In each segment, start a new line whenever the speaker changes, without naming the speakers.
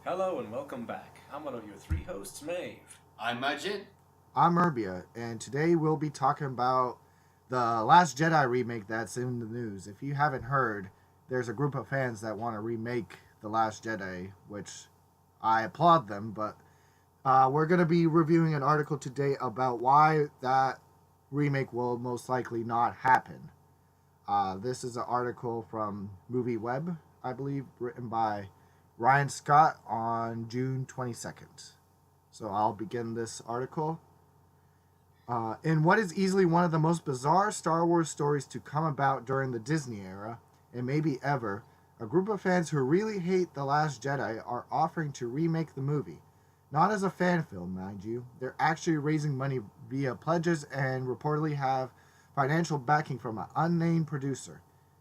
Hello and welcome back. I'm one of your three hosts, Maeve.
I'm Majid.
I'm Urbia, and today we'll be talking about the Last Jedi remake that's in the news. If you haven't heard, there's a group of fans that want to remake The Last Jedi, which I applaud them, but we're going to be reviewing an article today about why that remake will most likely not happen. This is an article from Movieweb, I believe, written by Ryan Scott on June 22nd. So I'll begin this article. In what is easily one of the most bizarre Star Wars stories to come about during the Disney era, and maybe ever, a group of fans who really hate The Last Jedi are offering to remake the movie. Not as a fan film, mind you. They're actually raising money via pledges and reportedly have financial backing from an unnamed producer,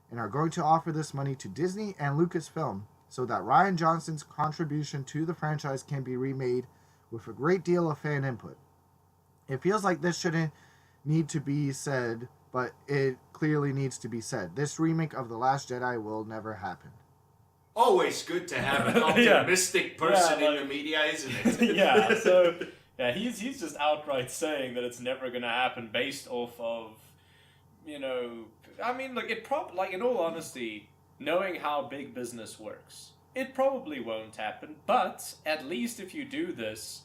and are going to offer this money to Disney and Lucasfilm so that Rian Johnson's contribution to the franchise can be remade with a great deal of fan input. It feels like this shouldn't need to be said, but it clearly needs to be said. This remake of The Last Jedi will never happen.
Always good to have an optimistic person in the media, isn't it?
He's just outright saying that it's never gonna happen based off of, in all honesty, knowing how big business works, it probably won't happen, but at least if you do this,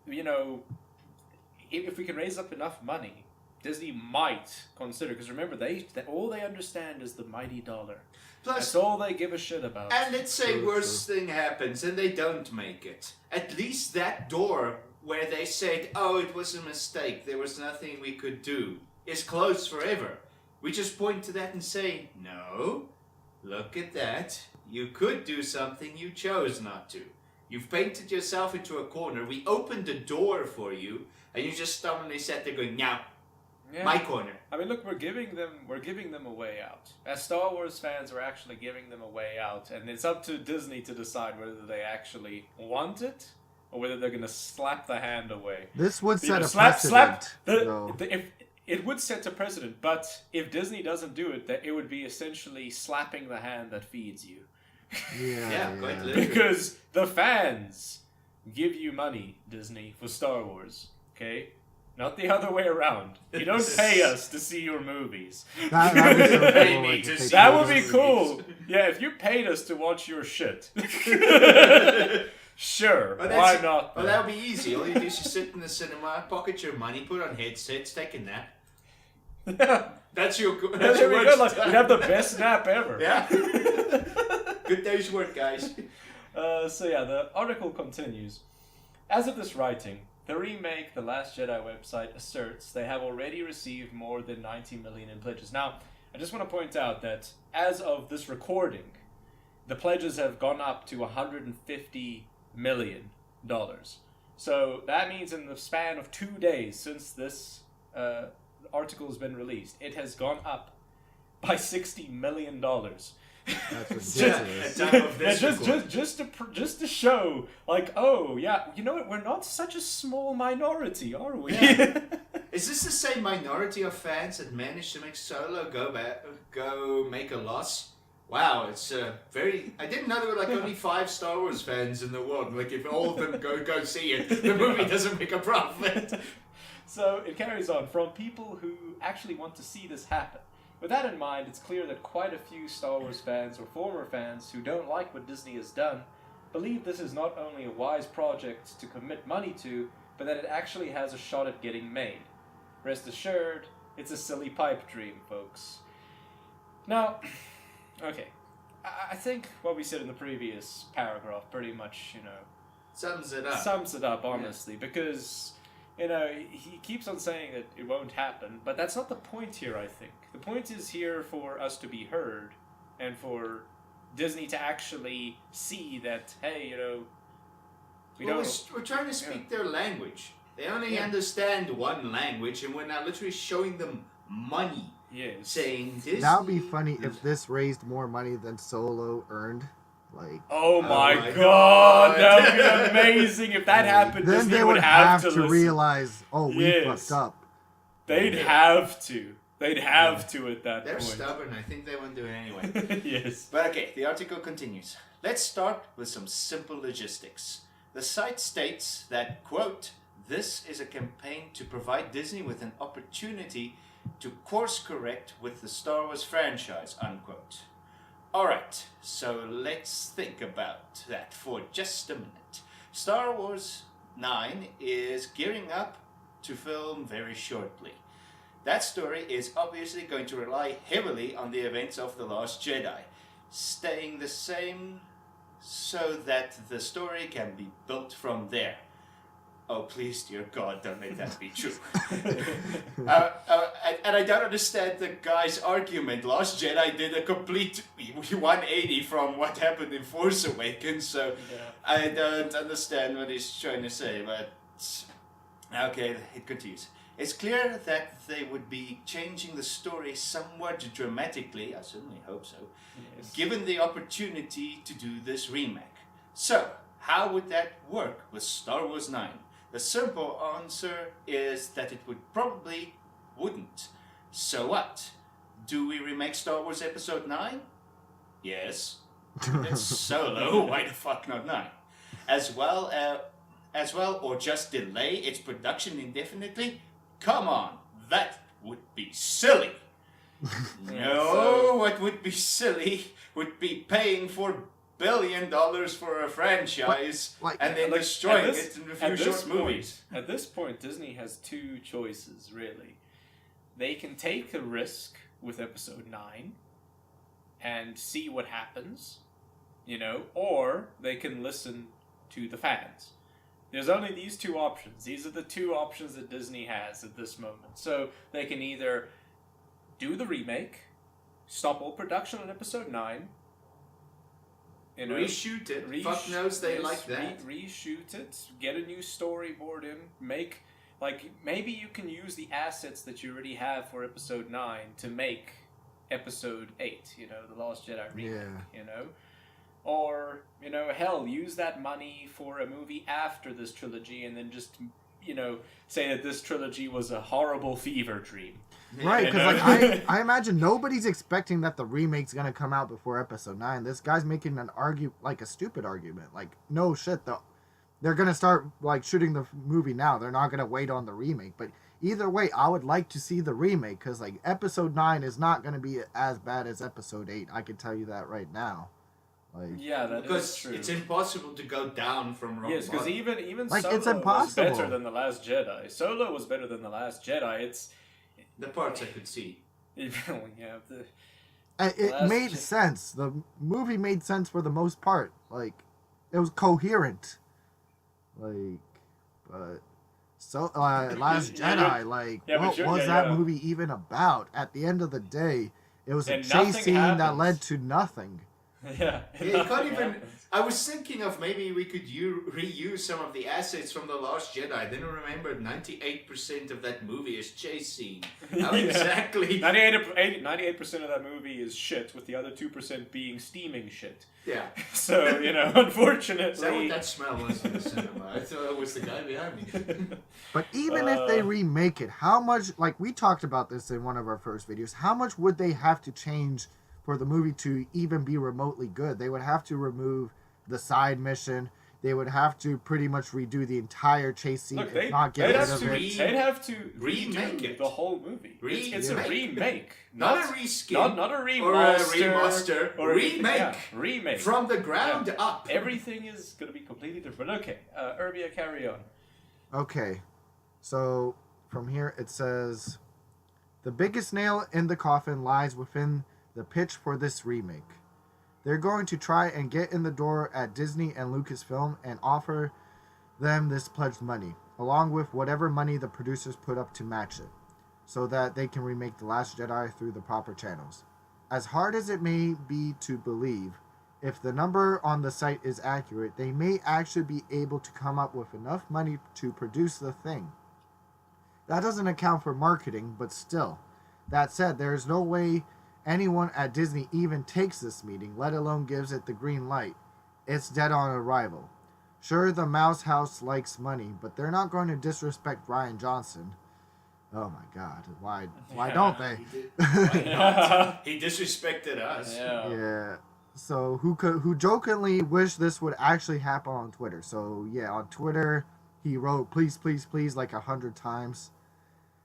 if we can raise up enough money, Disney might consider, because remember, all they understand is the mighty dollar.
Plus,
that's all they give a shit about.
And let's say worst thing happens and they don't make it. At least that door where they said, oh, it was a mistake, there was nothing we could do, is closed forever. We just point to that and say, no, look at that. You could do something, you chose not to. You've painted yourself into a corner. We opened the door for you, and you just stubbornly sat there going, "Now, my corner."
I mean, look, we're giving them a way out. As Star Wars fans, we're actually giving them a way out, and it's up to Disney to decide whether they actually want it or whether they're going to slap the hand away.
This would set a precedent.
If it would set a precedent, but if Disney doesn't do it, that it would be essentially slapping the hand that feeds you.
Quite literally.
Because the fans give you money, Disney, for Star Wars, okay? Not the other way around. You don't pay us to see your movies. That would be cool. Yeah, if you paid us to watch your shit. Sure, why not?
Well, that would be easy. All you do is you sit in the cinema, pocket your money, put on headsets, take a nap.
Yeah.
That's your
We'd have the best nap ever.
Yeah. Good day's work, guys.
The article continues. As of this writing, the remake The Last Jedi website asserts they have already received more than 90 million in pledges. Now, I just want to point out that as of this recording, the pledges have gone up to $150 million. So that means in the span of 2 days since this article has been released, it has gone up by $60 million.
That's ridiculous.
just to show, like, oh yeah, you know what? We're not such a small minority, are we?
Yeah. Is this the same minority of fans that managed to make Solo go make a loss? Wow, it's very. I didn't know there were like only 5 Star Wars fans in the world. Like, if all of them go see it, the movie doesn't make a profit.
So it carries on from people who actually want to see this happen. With that in mind, it's clear that quite a few Star Wars fans or former fans who don't like what Disney has done believe this is not only a wise project to commit money to, but that it actually has a shot at getting made. Rest assured, it's a silly pipe dream, folks. Now, okay, I think what we said in the previous paragraph pretty much,
sums it up.
Sums it up, honestly, because he keeps on saying that it won't happen, but that's not the point here, I think. The point is here for us to be heard, and for Disney to actually see that, hey,
we're trying to speak their language. They only understand one language, and we're now literally showing them money.
Yes.
Saying this.
That would be funny if this raised more money than Solo earned. Like,
oh my god, that would be amazing if that happened.
Then
Disney
they would
have
to realize, we fucked up.
They'd have to. They'd have to at that
They're
point.
stubborn. I think they won't do it anyway.
Yes.
But okay, the article continues. Let's start with some simple logistics. The site states that, quote, "This is a campaign to provide Disney with an opportunity to course correct with the Star Wars franchise," unquote. Alright, so let's think about that for just a minute. Star Wars 9 is gearing up to film very shortly. That story is obviously going to rely heavily on the events of The Last Jedi, staying the same so that the story can be built from there. Oh, please, dear God, don't let that be true. And I don't understand the guy's argument. Last Jedi did a complete 180 from what happened in Force Awakens, so I don't understand what he's trying to say, but... Okay, it continues. It's clear that they would be changing the story somewhat dramatically, I certainly hope so, given the opportunity to do this remake. So, how would that work with Star Wars 9? The simple answer is that it probably wouldn't. So what? Do we remake Star Wars Episode 9? Yes. It's Solo, why the fuck not 9? As well, or just delay its production indefinitely? Come on, that would be silly. No, what would be silly would be paying $4 billion for a franchise and then destroying it in a few short movies.
At this point, Disney has two choices, really. They can take a risk with Episode 9 and see what happens, or they can listen to the fans. There's only these two options. These are the two options that Disney has at this moment. So they can either do the remake, stop all production on Episode 9,
reshoot it. Fuck knows they like that.
Reshoot it, get a new storyboard in, maybe you can use the assets that you already have for Episode 9 to make Episode 8, The Last Jedi Remake, Or, hell, use that money for a movie after this trilogy and then just, say that this trilogy was a horrible fever dream.
Right, because I imagine nobody's expecting that the remake's going to come out before Episode 9. This guy's making a stupid argument. No shit, they're going to start, shooting the movie now. They're not going to wait on the remake. But either way, I would like to see the remake, because, Episode 9 is not going to be as bad as Episode 8. I can tell you that right now.
That is true.
It's impossible to go down from rock
Yes, because even Solo
it's impossible.
was better than The Last Jedi. Solo was better than The Last Jedi. It's
the parts I could see.
It made sense. The movie made sense for the most part. It was coherent. But Last Jedi, what was that movie even about? At the end of the day, it was a chase scene that led to nothing.
You can't even. I was thinking of maybe we could reuse some of the assets from The Last Jedi. Then I remembered 98% of that movie is chase scene. How exactly?
98% of that movie is shit, with the other 2% being steaming shit.
Yeah.
So, unfortunately...
Is that what that smell was in the cinema? I thought it was the guy behind me.
But even if they remake it, how much... we talked about this in one of our first videos. How much would they have to change for the movie to even be remotely good? They would have to remove the side mission. They would have to pretty much redo the entire chase scene and not get rid of it.
They'd have to
remake it.
The whole movie. It's a remake.
Not a reskin.
Not a remaster.
Or a remaster.
Or
remake.
Remake.
From the ground up.
Everything is going to be completely different. Okay, Urbia, carry on.
Okay, so from here it says, the biggest nail in the coffin lies within the pitch for this remake. They're going to try and get in the door at Disney and Lucasfilm and offer them this pledged money, along with whatever money the producers put up to match it, so that they can remake The Last Jedi through the proper channels. As hard as it may be to believe, if the number on the site is accurate, they may actually be able to come up with enough money to produce the thing. That doesn't account for marketing, but still. That said, there is no way anyone at Disney even takes this meeting, let alone gives it the green light. It's dead on arrival. Sure, the Mouse House likes money, but they're not going to disrespect Rian Johnson. Oh my God, why don't they?
He disrespected us.
Yeah. So who jokingly wished this would actually happen on Twitter. So yeah, on Twitter he wrote please please please like 100 times.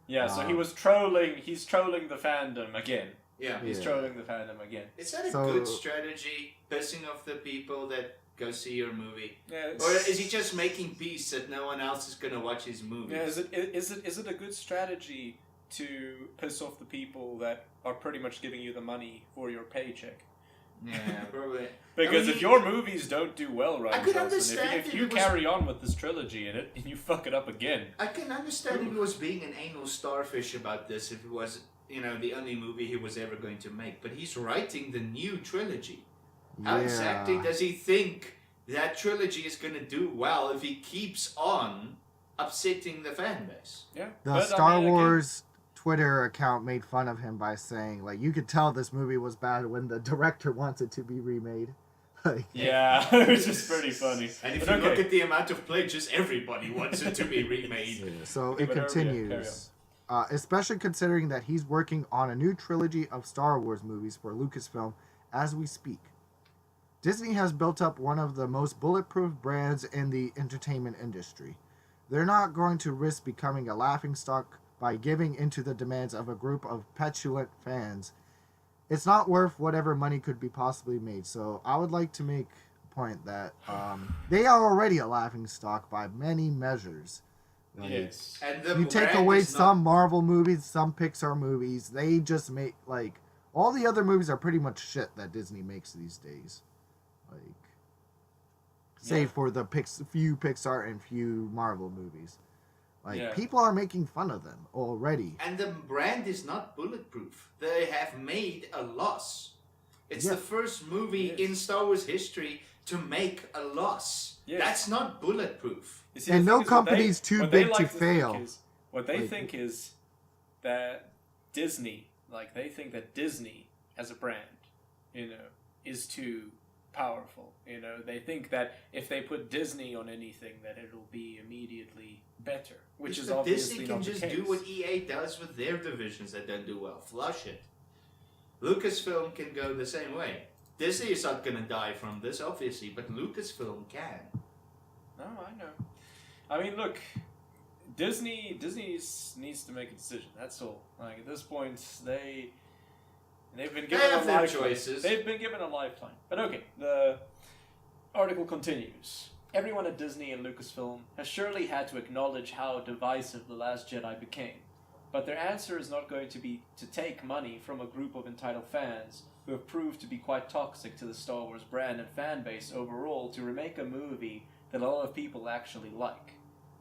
Yeah, so he was trolling. He's trolling the fandom again.
Yeah.
He's trolling the fandom again.
Is that a good strategy? Pissing off the people that go see your movie?
Yeah,
or is he just making peace that no one else is gonna watch his movie?
Yeah, is it a good strategy to piss off the people that are pretty much giving you the money for your paycheck?
Yeah, probably.
Because if your movies don't do well, right,
I could understand
if you carry on with this trilogy and you fuck it up again.
I can understand if he was being an anal starfish about this, if it was, the only movie he was ever going to make. But he's writing the new trilogy. How exactly does he think that trilogy is going to do well if he keeps on upsetting the fan base?
Yeah.
The Star Wars Twitter account made fun of him by saying, like, you could tell this movie was bad when the director wants it to be remade.
Yeah, which is pretty funny.
And if you look at the amount of pledges, everybody wants it to be remade.
Yeah, so it continues. Especially considering that he's working on a new trilogy of Star Wars movies for Lucasfilm as we speak. Disney has built up one of the most bulletproof brands in the entertainment industry. They're not going to risk becoming a laughingstock by giving into the demands of a group of petulant fans. It's not worth whatever money could be possibly made. So I would like to make a point that they are already a laughingstock by many measures. Like,
yes.
And
you take away some Marvel movies, some Pixar movies, they just make, like, all the other movies are pretty much shit that Disney makes these days. Like, save for the few Pixar and few Marvel movies. Like, people are making fun of them already.
And the brand is not bulletproof. They have made a loss. It's the first movie in Star Wars history to make a loss. Yes. That's not bulletproof.
See, and no company's too big to fail.
What they think is that Disney, they think that Disney as a brand, is too powerful. They think that if they put Disney on anything, that it'll be immediately better, which is obviously not the case.
Disney can just do what EA does with their divisions that don't do well. Flush it. Lucasfilm can go the same way. Disney is not going to die from this, obviously, but Lucasfilm can.
No, I know. I mean, look, Disney needs to make a decision. That's all. Like, at this point, they've been given a lifeline. They've been given a lifeline. But okay, the article continues. Everyone at Disney and Lucasfilm has surely had to acknowledge how divisive The Last Jedi became. But their answer is not going to be to take money from a group of entitled fans who have proved to be quite toxic to the Star Wars brand and fan base overall to remake a movie that a lot of people actually like.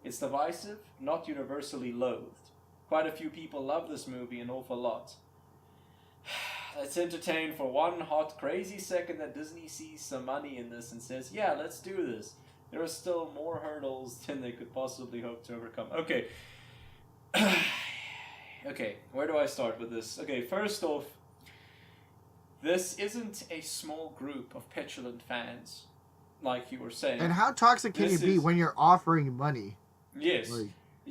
It's divisive, not universally loathed. Quite a few people love this movie an awful lot. Let's entertain for one hot, crazy second that Disney sees some money in this and says, yeah, let's do this. There are still more hurdles than they could possibly hope to overcome. Okay. Okay, where do I start with this? Okay, first off, this isn't a small group of petulant fans, like you were saying.
And how toxic can you be when you're offering money?
Yes.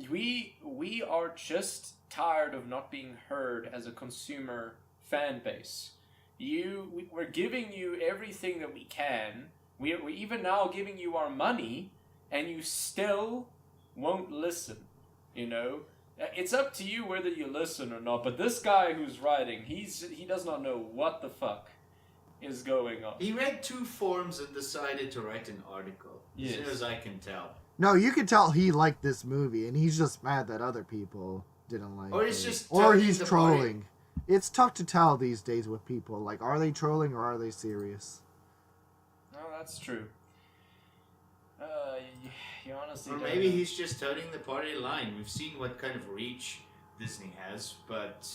We are just tired of not being heard as a consumer fan base. We're giving you everything that we can. We're even now giving you our money, and you still won't listen, It's up to you whether you listen or not, but this guy who's writing, he does not know what the fuck is going on.
He read 2 forms and decided to write an article, as soon as I can tell.
No, you can tell he liked this movie, and he's just mad that other people didn't like it. Or he's trolling. It's tough to tell these days with people. Like, are they trolling or are they serious?
No, that's true. You honestly
or maybe he's just toting the party line. We've seen what kind of reach Disney has, but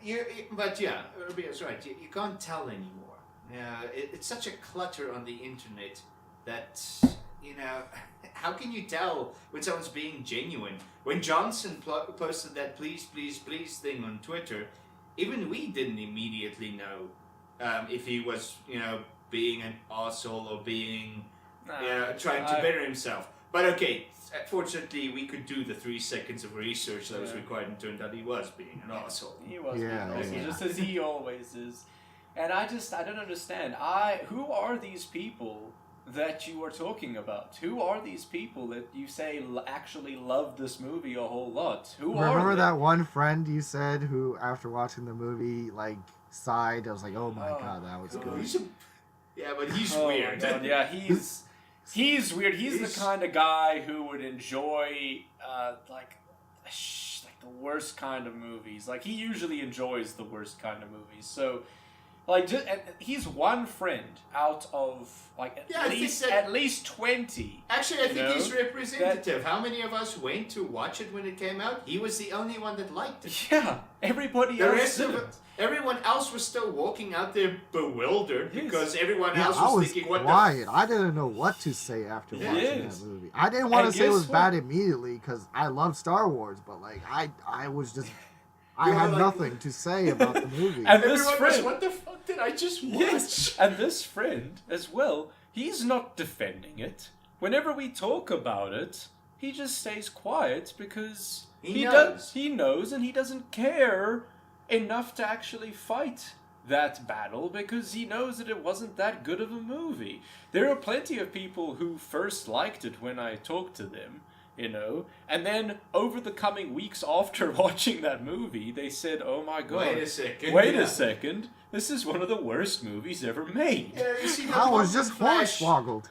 Rubia's right. You can't tell anymore. It's such a clutter on the internet that how can you tell when someone's being genuine? When Johnson posted that please, please, please thing on Twitter, even we didn't immediately know if he was, being an asshole or being, trying to better himself. But okay, fortunately, we could do the 3 seconds of research that was required, and turned out he was being an asshole.
He was being an asshole, just as he always is. And I don't understand. Who are these people that you are talking about? Who are these people that you say actually love this movie a whole lot? Who are
Remember
they?
that one friend you said who, after watching the movie, like sighed? I was like, "Oh my
Oh
god, that
my
was
God.
good."
Yeah, but he's
Oh
weird.
my God, yeah, he's weird. He's
He's-
the kind of guy who would enjoy like the worst kind of movies. Like he usually enjoys the worst kind of movies. So like and he's one friend out of like
Yeah, I think that-
at least 20.
Actually, I think
know,
he's representative. How many of us went to watch it when it came out? He was the only one that liked it.
Yeah, everybody
The
else
rest of
didn't.
it, everyone else was still walking out there bewildered
Yes.
because everyone
Yeah,
else
I
was
was
thinking, "What
quiet. I didn't know what to say after watching
Yes.
that movie. I didn't want
And
to say it was
guess
bad
what?
immediately because I love Star Wars, but like I was just I
You were
had
like-
nothing to say about the movie.
And
the?"
this
Everyone
friend,
was, "What the fuck did I just watch?"
yes, and this friend as well. He's not defending it. Whenever we talk about it, he just stays quiet because
He
He knows, and he doesn't care enough to actually fight that battle because he knows that it wasn't that good of a movie. There are plenty of people who first liked it when I talked to them, you know, and then over the coming weeks after watching that movie, they said, "Oh my god,
Wait a second.
wait
Yeah.
a second, this is one of the worst movies ever made."
Yeah, you see, the
I was
pump
just
and flash.
hornswoggled.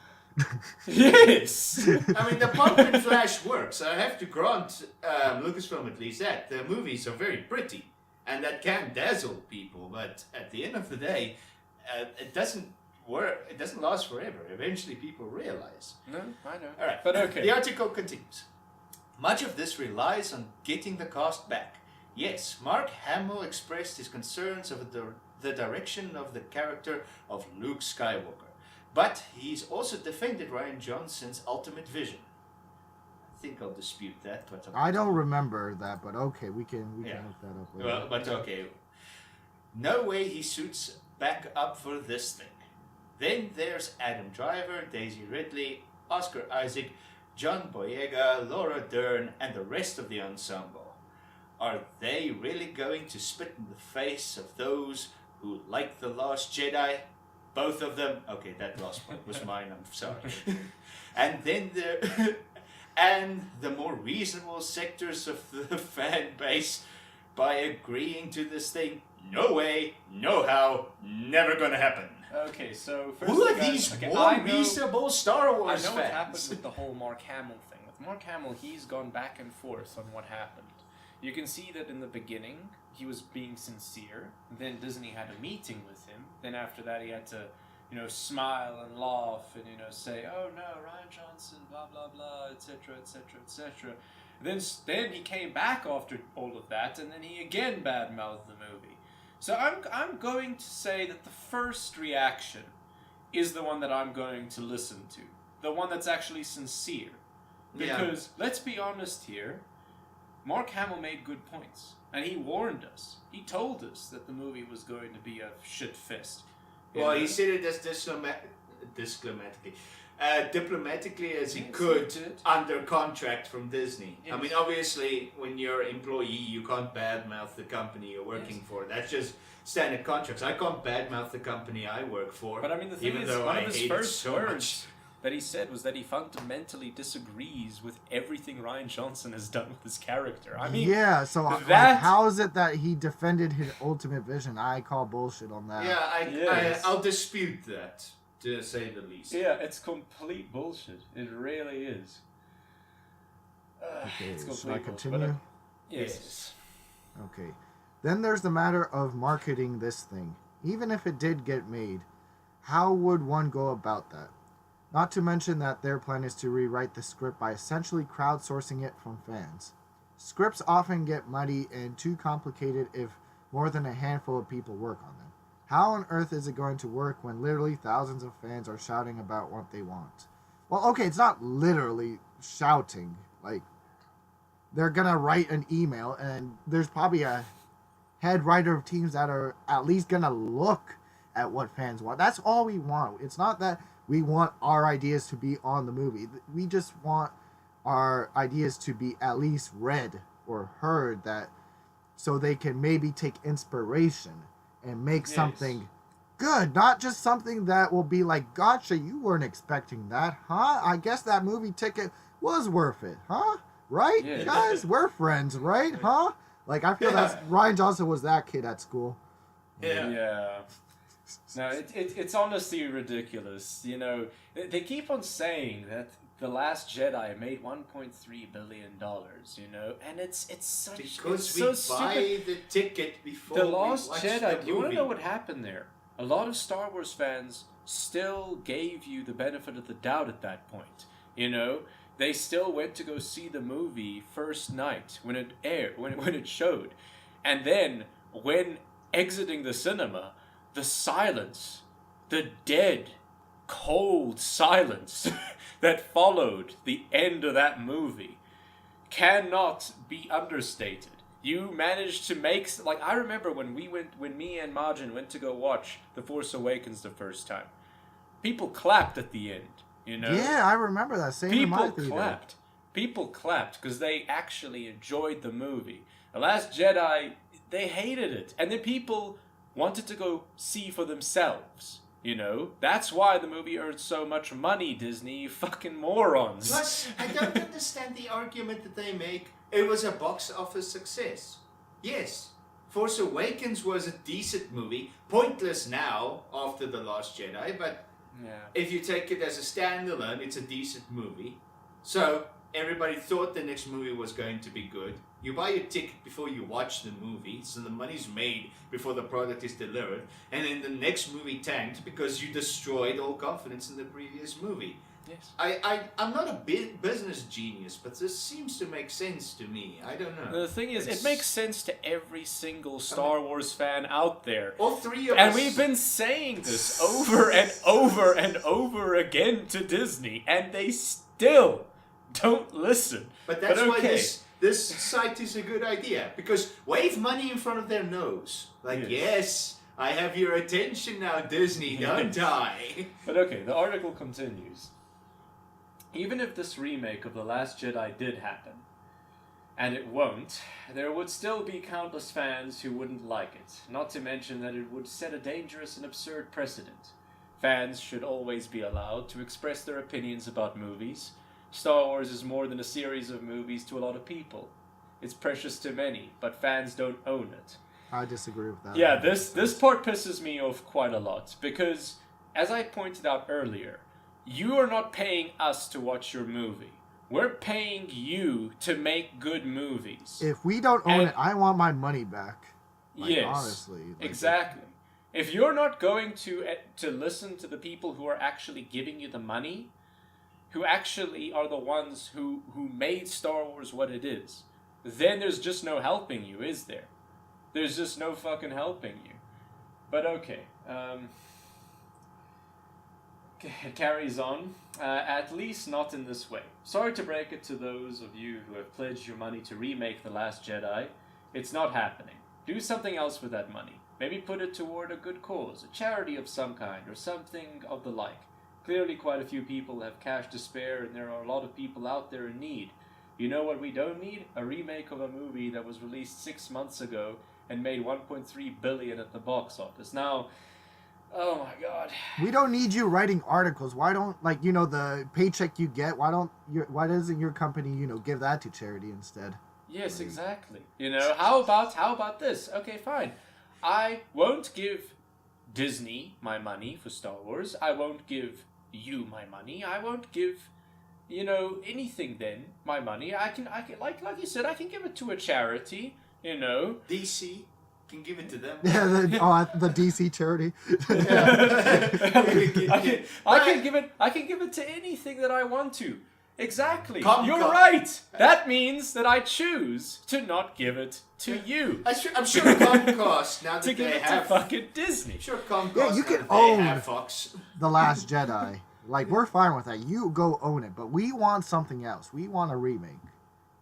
Yes.
I mean, the pump and flash works. I have to grant Lucasfilm at least that. The movies are very pretty, and that can dazzle people. But at the end of the day, it doesn't work. It doesn't last forever. Eventually, people realize.
No, I know.
All right,
But okay.
The article continues. Much of this relies on getting the cast back. Yes, Mark Hamill expressed his concerns over the direction of the character of Luke Skywalker. But he's also defended Rian Johnson's ultimate vision. I think I'll dispute that. But
I don't remember that, but okay, we can
Yeah.
look that up later.
Well, but okay. No way he suits back up for this thing. Then there's Adam Driver, Daisy Ridley, Oscar Isaac, John Boyega, Laura Dern, and the rest of the ensemble. Are they really going to spit in the face of those who like The Last Jedi? Both of them? Okay, that last part was mine, I'm sorry. And then the more reasonable sectors of the fan base by agreeing to this thing. No way, no how, never gonna happen.
Okay, so first
Who are
guys-
these
okay,
more
I know-
reasonable Star
I
Wars
know what happened
fans?
with the whole Mark Hamill thing. With Mark Hamill, he's gone back and forth on what happened. You can see that in the beginning, he was being sincere. Then Disney had a meeting with him. Then after that, he had to, smile and laugh and, say, "Oh no, Rian Johnson, blah, blah, blah, etc., etc., etc." Then he came back after all of that, and then he again badmouthed the movie. So I'm going to say that the first reaction is the one that I'm going to listen to. The one that's actually sincere. Because, let's be honest here, Mark Hamill made good points. And he warned us. He told us that the movie was going to be a shit fest.
Well, he said it as diplomatically as he
Yes,
could
he did.
under contract from Disney.
Yes.
I mean, obviously, when you're an employee, you can't badmouth the company you're working
Yes.
for. That's just standard contracts. I can't badmouth the company I work for.
But I mean, the thing
even
is,
though
one
I
of his
hate it
first
so
words
much.
that he said was that he fundamentally disagrees with everything Rian Johnson has done with his character. I mean,
yeah, so
that-
how is it that he defended his ultimate vision? I call bullshit on that.
Yeah,
Yes.
I'll dispute that, to say the least.
yeah, it's complete bullshit. It really is.
Okay,
It's
should I
complete bullshit,
continue?
but, yes.
Okay. Then there's the matter of marketing this thing. Even if it did get made, how would one go about that? Not to mention that their plan is to rewrite the script by essentially crowdsourcing it from fans. Scripts often get muddy and too complicated if more than a handful of people work on them. How on earth is it going to work when literally thousands of fans are shouting about what they want? Well, okay, it's not literally shouting. Like, they're gonna write an email and there's probably a head writer of teams that are at least gonna look at what fans want. That's all we want. It's not that we want our ideas to be on the movie. We just want our ideas to be at least read or heard, that so they can maybe take inspiration and make
Yes.
something good, not just something that will be like, gotcha, you weren't expecting that, huh? I guess that movie ticket was worth it, huh? Right,
Yeah.
guys? We're friends, right? Huh? Like, I feel that's Ryan Johnson was that kid at school.
Yeah. No, it's honestly ridiculous. You know, they keep on saying that The Last Jedi made $1.3 billion, you know, and it's such
Because
it's
we
so
buy
stupid.
the ticket before
The
we
Last
watch
Jedi,
the
do you want to
movie.
know what happened there? A lot of Star Wars fans still gave you the benefit of the doubt at that point. You know, they still went to go see the movie first night when it aired, when it showed. And then, when exiting the cinema, the silence, the dead, cold silence that followed the end of that movie cannot be understated. You managed to make, like, I remember when me and Majin went to go watch The Force Awakens the first time. People clapped at the end, you know?
Yeah, I remember that. Same in my theater.
clapped. People clapped because they actually enjoyed the movie. The Last Jedi, they hated it. And then people wanted to go see for themselves, you know? That's why the movie earned so much money, Disney, you fucking morons.
Plus, I don't understand the argument that they make. It was a box office success. Yes, Force Awakens was a decent movie. Pointless now, after The Last Jedi, but
Yeah.
if you take it as a standalone, it's a decent movie. So, everybody thought the next movie was going to be good. You buy your ticket before you watch the movie, so the money's made before the product is delivered. And then the next movie tanked because you destroyed all confidence in the previous movie.
Yes.
I'm not a business genius, but this seems to make sense to me. I don't know.
The thing is, it makes sense to every single Star Wars fan out there.
All three of
And
us.
we've been saying this over and over and over again to Disney, and they still don't listen.
But that's
okay.
why this site is a good idea. Because wave money in front of their nose. Like, yes, I have your attention now, Disney, don't I?
But okay, the article continues. Even if this remake of The Last Jedi did happen, and it won't, there would still be countless fans who wouldn't like it, not to mention that it would set a dangerous and absurd precedent. Fans should always be allowed to express their opinions about movies. Star Wars is more than a series of movies to a lot of people. It's precious to many, but fans don't own it.
I disagree with that.
Yeah, this part pisses me off quite a lot, because, as I pointed out earlier, you are not paying us to watch your movie. We're paying you to make good movies.
If we don't own
And-
it, I want my money back. Like,
Yes,
honestly. Like,
exactly. If you're not going to listen to the people who are actually giving you the money, who actually are the ones who made Star Wars what it is, then there's just no helping you, is there? There's just no fucking helping you. But okay. It carries on. At least not in this way. Sorry to break it to those of you who have pledged your money to remake The Last Jedi. It's not happening. Do something else with that money. Maybe put it toward a good cause, a charity of some kind, or something of the like. Clearly quite a few people have cash to spare, and there are a lot of people out there in need. You know what we don't need? A remake of a movie that was released 6 months ago and made $1.3 billion at the box office. Now, oh my god.
we don't need you writing articles. Why don't, like, you know, the paycheck you get, why doesn't your company, you know, give that to charity instead?
Yes, exactly. You know, how about this? Okay, fine. I won't give Disney my money for Star Wars. I won't give you my money. I won't give, you know, anything then, my money. I can like you said, I can give it to a charity, you know.
DC can give it to them.
Yeah, the DC charity.
I can give it to anything that I want to. Exactly.
Comcast.
You're right. That means that I choose to not give it to you.
I'm sure Comcast, now
To
that
give
they
it to
have...
fucking Disney.
I'm sure Comcast,
Yeah, you
now
can
that they
own-
have Fox.
The Last Jedi. Like, we're fine with that. You go own it. But we want something else. We want a remake.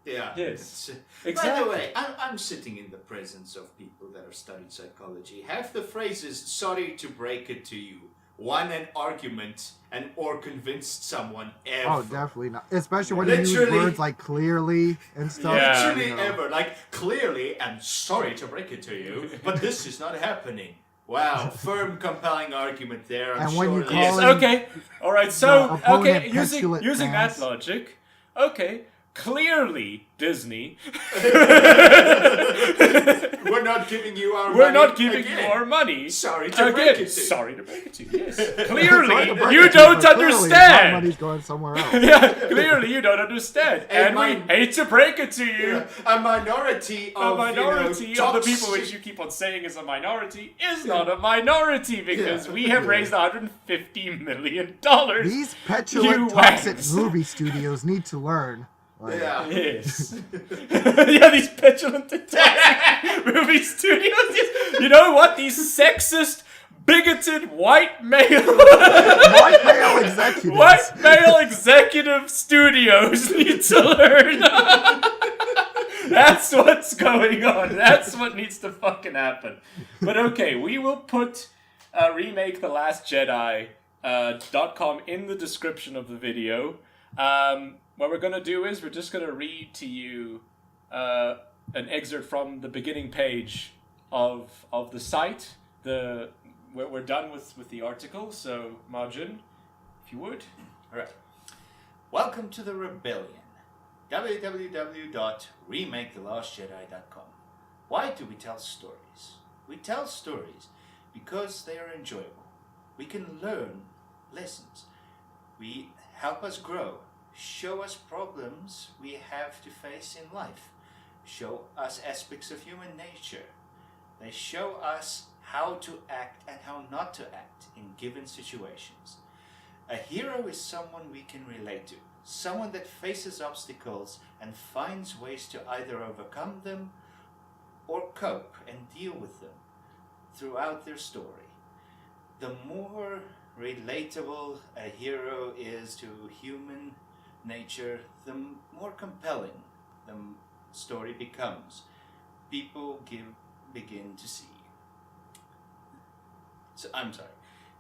Yeah.
Yes.
it's-
Exactly.
By the way, I'm sitting in the presence of people that have studied psychology. Have the phrases, sorry to break it to you, won an argument and or convinced someone ever.
Oh, definitely not. Especially when you use
Literally.
words like clearly and stuff.
Yeah.
Literally
you know.
ever. Like, clearly, I'm sorry to break it to you, but this is not happening. Wow, firm, compelling argument there. I'm
And when
sure
you
that-
call
Yes.
it-
Okay. All right. So
opponent
okay,
petulant
using that
fans.
logic, okay. Clearly, Disney.
We're not giving you our
We're
money
not giving
again.
you our money.
Sorry to break it to you.
Sorry to break it to you. Yes.
Sorry to
Clearly,
break
you
it to
don't
but clearly our
understand.
money's going somewhere else.
Yeah, clearly you don't understand,
And
and we hate to break it to you.
A minority
A
of
minority
you know,
of the people
toxic-
which you keep on saying is a minority is not a minority because
Yeah.
we have
Yeah.
raised $150 million.
These petulant,
You
toxic
wanks.
movie studios need to learn. Like,
Yeah.
Yes. Yeah, these petulant and toxic movie studios. Yes. You know what? These sexist, bigoted, white male
White male executives.
white male executive studios need to learn. That's what's going on. That's what needs to fucking happen. But okay, we will put remake The Last Jedi .com in the description of the video. What we're gonna do is we're just gonna read to you an excerpt from the beginning page of the site. We're done with the article. So Margin, if you would.
All right. Welcome to the rebellion. www.remakethelastjedi.com. Why do we tell stories? We tell stories because they are enjoyable. We can learn lessons. We help us grow. Show us problems we have to face in life. Show us aspects of human nature. They show us how to act and how not to act in given situations. A hero is someone we can relate to, someone that faces obstacles and finds ways to either overcome them or cope and deal with them throughout their story. The more relatable a hero is to human nature, the more compelling the story becomes. People begin to see.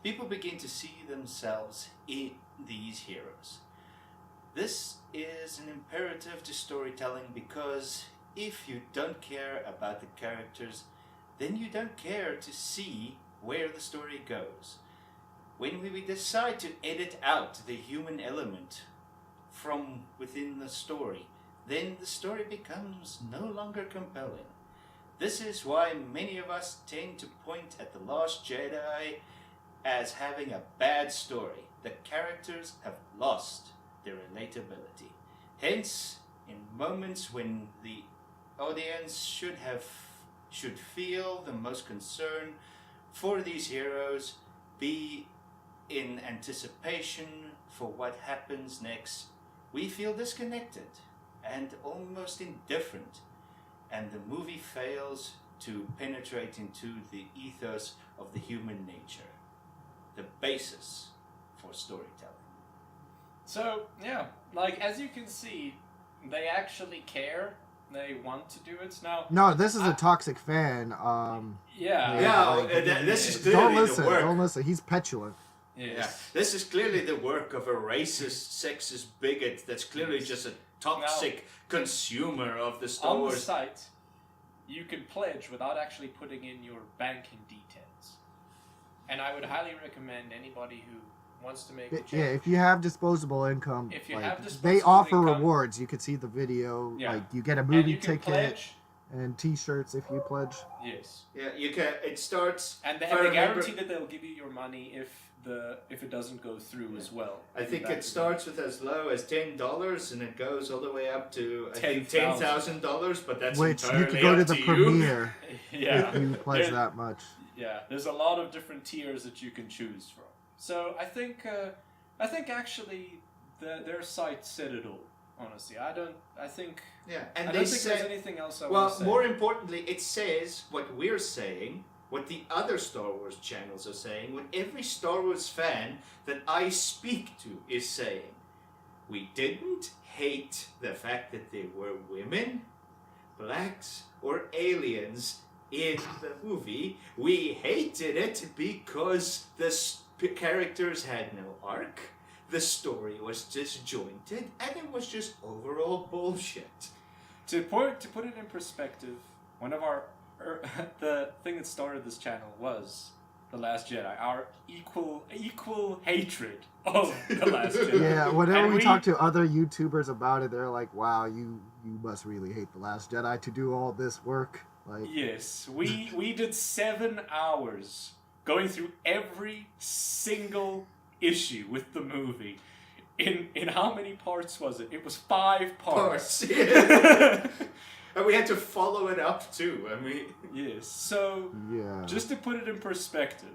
People begin to see themselves in these heroes. This is an imperative to storytelling because if you don't care about the characters, then you don't care to see where the story goes. When we decide to edit out the human element from within the story, then the story becomes no longer compelling. This is why many of us tend to point at The Last Jedi as having a bad story. The characters have lost their relatability. Hence, in moments when the audience should feel the most concern for these heroes, be in anticipation for what happens next, we feel disconnected and almost indifferent, and the movie fails to penetrate into the ethos of the human nature, the basis for storytelling.
So yeah, like as you can see, they actually care. They want to do it now.
No, this is a toxic fan.
Yeah.
Yeah, this is clearly the work.
Don't listen. He's petulant.
Yes.
Yeah, this is clearly the work of a racist, sexist bigot that's clearly just a toxic consumer of the Star
On the
Wars.
site, you can pledge without actually putting in your banking details. And I would highly recommend anybody who wants to make a
Yeah,
change.
if you have disposable income,
If you
like,
have
they
disposable
offer
income-
rewards. You could see the video.
Yeah.
Like you get a
And
movie
you can
ticket
pledge.
and T-shirts if you pledge.
Yes.
Yeah, you can. It starts.
And
if I
they
remember-
guarantee that they'll give you your money if it doesn't go through as well.
I think it starts with as low as $10 and it goes all the way up to I think
$10,000.
$10,000, but that's
Which you
entirely
could go to
up
the
you.
premiere
Yeah.
if you pledge
There-
that much.
Yeah, there's a lot of different tiers that you can choose from. So I think actually their site said it all. Honestly, I think
Yeah, and
I
they
don't think
say.
there's anything else I
Well,
want to say.
more importantly, it says what we're saying, what the other Star Wars channels are saying, what every Star Wars fan that I speak to is saying. We didn't hate the fact that there were women, blacks, or aliens in the movie. We hated it because the characters had no arc, the story was disjointed, and it was just overall bullshit.
To put it in perspective, one of our the thing that started this channel was The Last Jedi, our equal hatred of The Last Jedi.
Yeah, whenever
And
we talk to other YouTubers about it, they're like, "Wow, you must really hate The Last Jedi to do all this work." Like,
Yes, we did 7 hours going through every single issue with the movie. In how many parts was it? It was 5 parts.
Yeah. And we had to follow it up too. I mean,
Yes. So
yeah.
just to put it in perspective,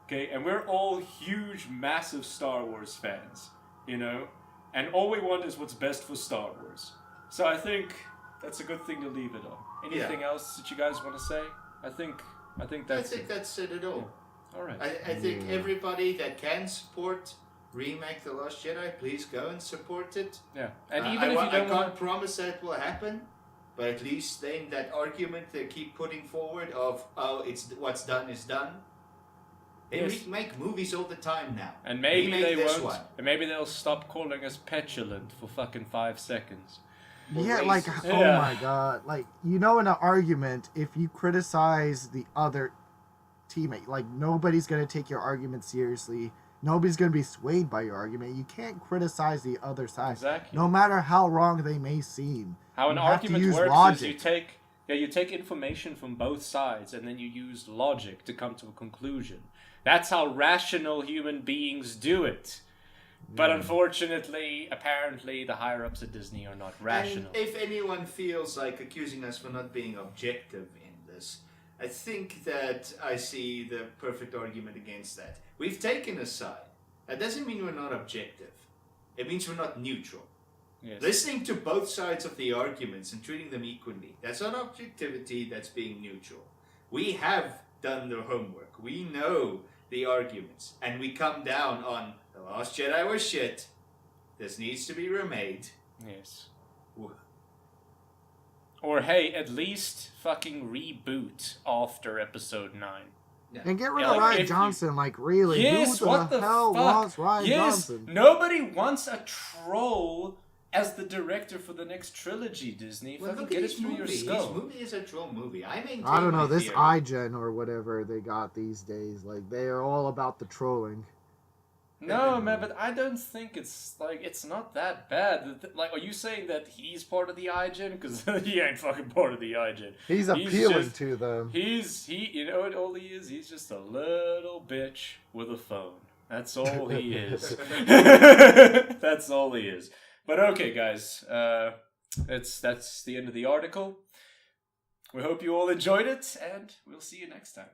okay, and we're all huge, massive Star Wars fans, you know, and all we want is what's best for Star Wars. So I think that's a good thing to leave it on. Anything else that you guys want to say? I think that's
that's it at all.
All right.
I think everybody that can support Remake The Last Jedi, please go and support it.
Yeah. And even if you
I
don't
can't promise that it will happen, but at least then that argument they keep putting forward of, oh, it's what's done is done. They
Yes.
make movies all the time now.
and maybe
Remake
they
this
won't.
one.
And maybe they'll stop calling us petulant for fucking 5 seconds.
Yeah,
Or
like,
racist.
oh
Yeah.
my god. Like, you know, in an argument, if you criticize the other teammate, like, nobody's going to take your argument seriously. Nobody's going to be swayed by your argument. You can't criticize the other side.
Exactly.
No matter how wrong they may seem.
How an
You have to
argument
use
works
logic.
is you take information from both sides and then you use logic to come to a conclusion. That's how rational human beings do it. But unfortunately, apparently, the higher-ups at Disney are not rational.
And if anyone feels like accusing us for not being objective in this, I think that I see the perfect argument against that. We've taken a side. That doesn't mean we're not objective. It means we're not neutral.
Yes.
Listening to both sides of the arguments and treating them equally, that's not objectivity, that's being neutral. We have done the homework. We know the arguments. And we come down on, The Last Jedi was shit. This needs to be remade.
Yes.
Wha-
Or hey, at least fucking reboot after Episode 9.
And get rid
Yeah,
of
like,
Ryan
if you-
Johnson, like, really.
Yes,
Who
what
the
the
hell
fuck?
wants Ryan
Yes,
Johnson?
nobody wants a troll as the director for the next trilogy, Disney.
Well,
Fucking
look
get
at
it
his
through
movie.
your
His
skull.
movie is a troll movie. I maintain
I don't know,
my
this
theory.
iGen or whatever they got these days, like, they are all about the trolling.
No, man, but I don't think it's not that bad. Like, are you saying that he's part of the iGen? Because he ain't fucking part of the iGen.
He's
He's
appealing
just-
to them.
You know what all he is? He's just a little bitch with a phone. That's all he is. That's all he is. But okay, guys, that's the end of the article. We hope you all enjoyed it, and we'll see you next time.